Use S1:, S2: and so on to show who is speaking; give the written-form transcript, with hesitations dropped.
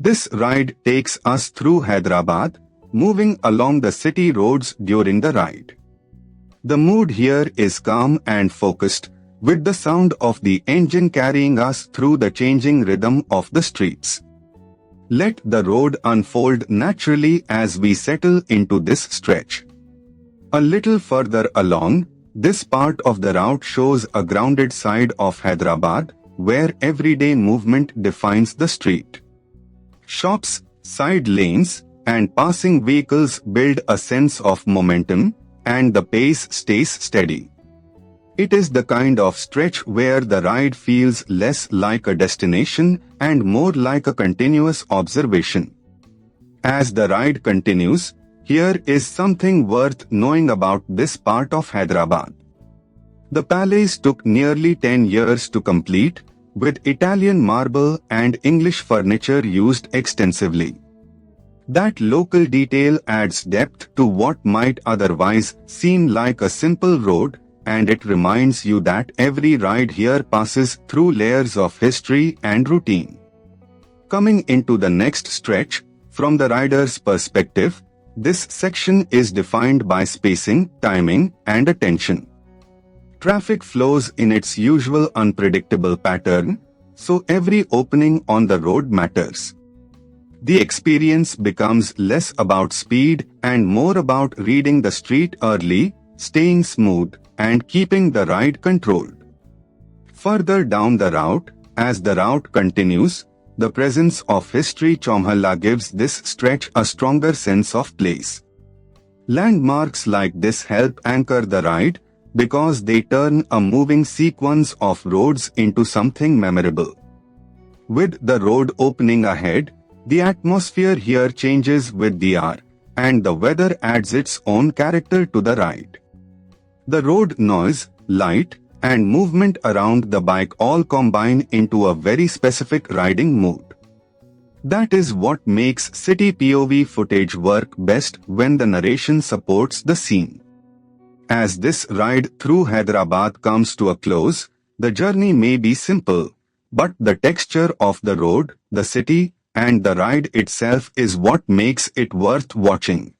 S1: This ride takes us through Hyderabad, moving along the city roads during the ride. The mood here is calm and focused, with the sound of the engine carrying us through the changing rhythm of the streets. Let the road unfold naturally as we settle into this stretch. A little further along, this part of the route shows a grounded side of Hyderabad, where everyday movement defines the street. Shops, side lanes, and passing vehicles build a sense of momentum, and the pace stays steady. It is the kind of stretch where the ride feels less like a destination and more like a continuous observation. As the ride continues, here is something worth knowing about this part of Hyderabad. The palace took nearly 10 years to complete, with Italian marble and English furniture used extensively. That local detail adds depth to what might otherwise seem like a simple road, and it reminds you that every ride here passes through layers of history and routine. Coming into the next stretch, from the rider's perspective, this section is defined by spacing, timing, and attention. Traffic flows in its usual unpredictable pattern, so every opening on the road matters. The experience becomes less about speed and more about reading the street early, staying smooth, and keeping the ride controlled. Further down the route, as the route continues, the presence of history Chomhalla gives this stretch a stronger sense of place. Landmarks like this help anchor the ride, because they turn a moving sequence of roads into something memorable. With the road opening ahead, the atmosphere here changes with the hour, and the weather adds its own character to the ride. The road noise, light, and movement around the bike all combine into a very specific riding mood. That is what makes city POV footage work best when the narration supports the scene. As this ride through Hyderabad comes to a close, the journey may be simple, but the texture of the road, the city, and the ride itself is what makes it worth watching.